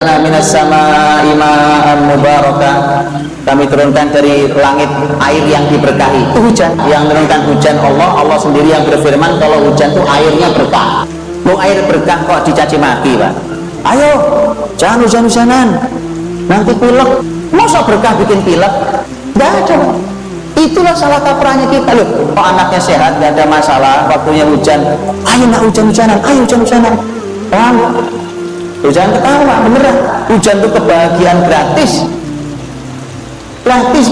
Minas sama'i ma'an mubarakah. Kami turunkan dari langit air yang diberkahi. Itu hujan. Yang menurunkan hujan Allah sendiri yang berfirman kalau hujan itu airnya berkah. Mau air berkah kok dicaci maki, Pak? Ayo, jangan hujan-hujanan, nanti pilek. Masa berkah bikin pilek? Nggak ada. Itulah salah kaprahnya kita loh. Kok anaknya sehat, nggak ada masalah, waktunya hujan, ayo nak hujan-hujanan, ayo hujan-hujanan. Paham? Jangan ketawa, beneran. Hujan itu kebahagiaan gratis.